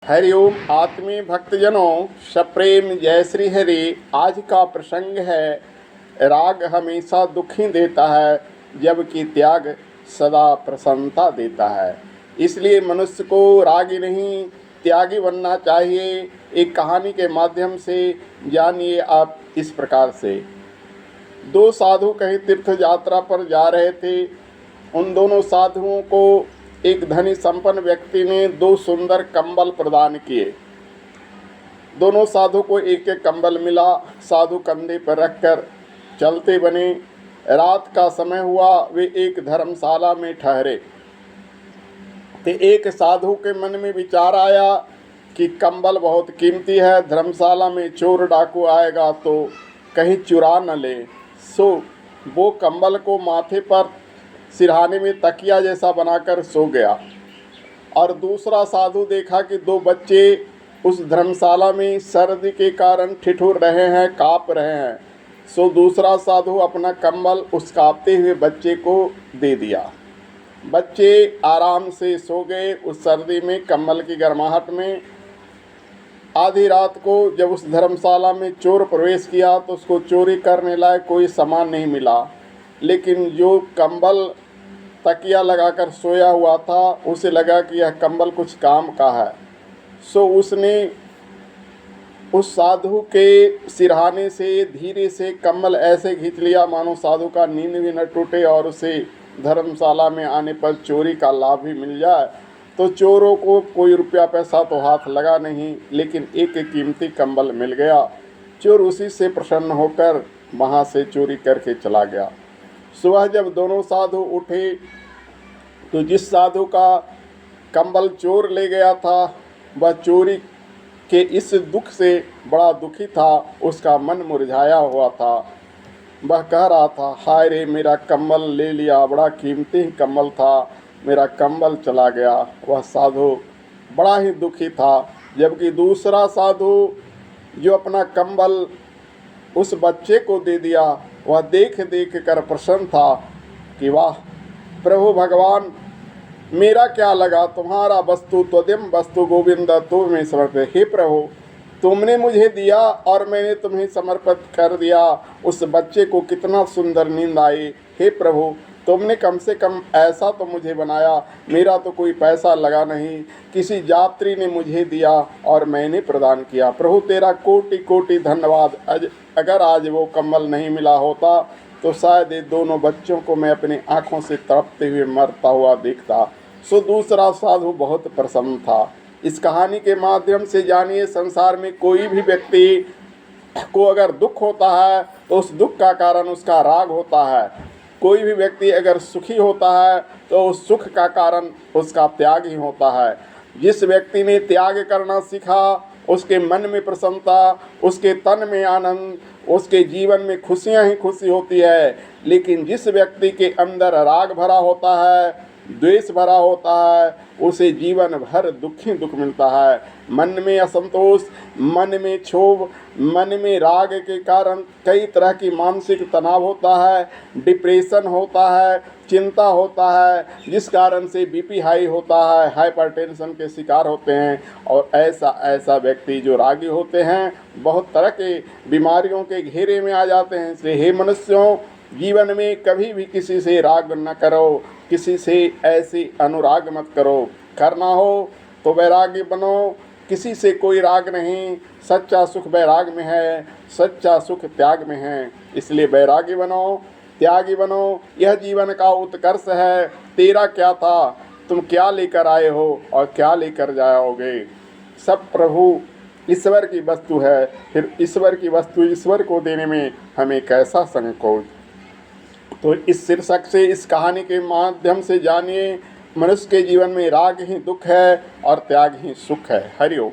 हरिओम आत्मीय भक्तजनों, सप्रेम जय श्री हरि। आज का प्रसंग है, राग हमेशा दुखी देता है जबकि त्याग सदा प्रसन्नता देता है। इसलिए मनुष्य को रागी नहीं त्यागी बनना चाहिए। एक कहानी के माध्यम से जानिए आप इस प्रकार से। दो साधु कहीं तीर्थ यात्रा पर जा रहे थे। उन दोनों साधुओं को एक धनी संपन्न व्यक्ति ने दो सुंदर कंबल प्रदान किए। दोनों साधु को एक एक कंबल मिला। साधु कंधे पर रखकर चलते बने। रात का समय हुआ, वे एक धर्मशाला में ठहरे। तो एक साधु के मन में विचार आया कि कंबल बहुत कीमती है, धर्मशाला में चोर डाकू आएगा तो कहीं चुरा न ले। सो वो कंबल को माथे पर सिरहाने में तकिया जैसा बनाकर सो गया। और दूसरा साधु देखा कि दो बच्चे उस धर्मशाला में सर्दी के कारण ठिठुर रहे हैं, काँप रहे हैं। सो दूसरा साधु अपना कंबल उस काँपते हुए बच्चे को दे दिया। बच्चे आराम से सो गए उस सर्दी में, कंबल की गर्माहट में। आधी रात को जब उस धर्मशाला में चोर प्रवेश किया तो उसको चोरी करने लायक कोई सामान नहीं मिला, लेकिन जो कंबल तकिया लगाकर सोया हुआ था उसे लगा कि यह कंबल कुछ काम का है। सो उसने उस साधु के सिरहाने से धीरे से कंबल ऐसे खींच लिया मानो साधु का नींद भी न टूटे और उसे धर्मशाला में आने पर चोरी का लाभ भी मिल जाए। तो चोरों को कोई रुपया पैसा तो हाथ लगा नहीं, लेकिन एक कीमती कंबल मिल गया। चोर उसी से प्रसन्न होकर वहाँ से चोरी करके चला गया। सुबह जब दोनों साधु उठे तो जिस साधु का कंबल चोर ले गया था वह चोरी के इस दुख से बड़ा दुखी था। उसका मन मुरझाया हुआ था। वह कह रहा था, हाय रे, मेरा कंबल ले लिया, बड़ा कीमती कंबल था, मेरा कंबल चला गया। वह साधु बड़ा ही दुखी था। जबकि दूसरा साधु जो अपना कंबल उस बच्चे को दे दिया, वह देख देख कर प्रसन्न था कि वाह प्रभु भगवान, मेरा क्या लगा, तुम्हारा वस्तु त्वदिम वस्तु गोविंद तुम्हें समर्पित। हे प्रभु, तुमने मुझे दिया और मैंने तुम्हें समर्पित कर दिया। उस बच्चे को कितना सुंदर नींद आई। हे प्रभु, तुमने कम से कम ऐसा तो मुझे बनाया, मेरा तो कोई पैसा लगा नहीं, किसी यात्री ने मुझे दिया और मैंने प्रदान किया। प्रभु तेरा कोटि कोटि धन्यवाद। अगर आज वो कंबल नहीं मिला होता तो शायद ये दोनों बच्चों को मैं अपनी आँखों से तड़पते हुए मरता हुआ देखता। सो दूसरा साधु बहुत प्रसन्न था। इस कहानी के माध्यम से जानिए, संसार में कोई भी व्यक्ति को अगर दुख होता है तो उस दुख का कारण उसका राग होता है। कोई भी व्यक्ति अगर सुखी होता है तो उस सुख का कारण उसका त्याग ही होता है। जिस व्यक्ति ने त्याग करना सीखा उसके मन में प्रसन्नता, उसके तन में आनंद, उसके जीवन में खुशियां ही खुशी होती है। लेकिन जिस व्यक्ति के अंदर राग भरा होता है, द्वेष भरा होता है, उसे जीवन भर दुख ही दुख मिलता है। मन में असंतोष, मन में क्षोभ, मन में राग के कारण कई तरह की मानसिक तनाव होता है, डिप्रेशन होता है, चिंता होता है, जिस कारण से बीपी हाई होता है, हाइपरटेंशन के शिकार होते हैं। और ऐसा व्यक्ति जो रागी होते हैं बहुत तरह के बीमारियों के घेरे में आ जाते हैं। इसलिए हे मनुष्यों, जीवन में कभी भी किसी से राग न करो, किसी से ऐसी अनुराग मत करो। करना हो तो वैरागी बनो, किसी से कोई राग नहीं। सच्चा सुख वैराग में है, सच्चा सुख त्याग में है। इसलिए वैरागी बनो, त्यागी बनो। यह जीवन का उत्कर्ष है। तेरा क्या था, तुम क्या लेकर आए हो और क्या लेकर जाओगे। सब प्रभु ईश्वर की वस्तु है। फिर ईश्वर की वस्तु ईश्वर को देने में हमें कैसा संकोच। तो इस शीर्षक से, इस कहानी के माध्यम से जानिए, मनुष्य के जीवन में राग ही दुख है और त्याग ही सुख है। हरि ओम।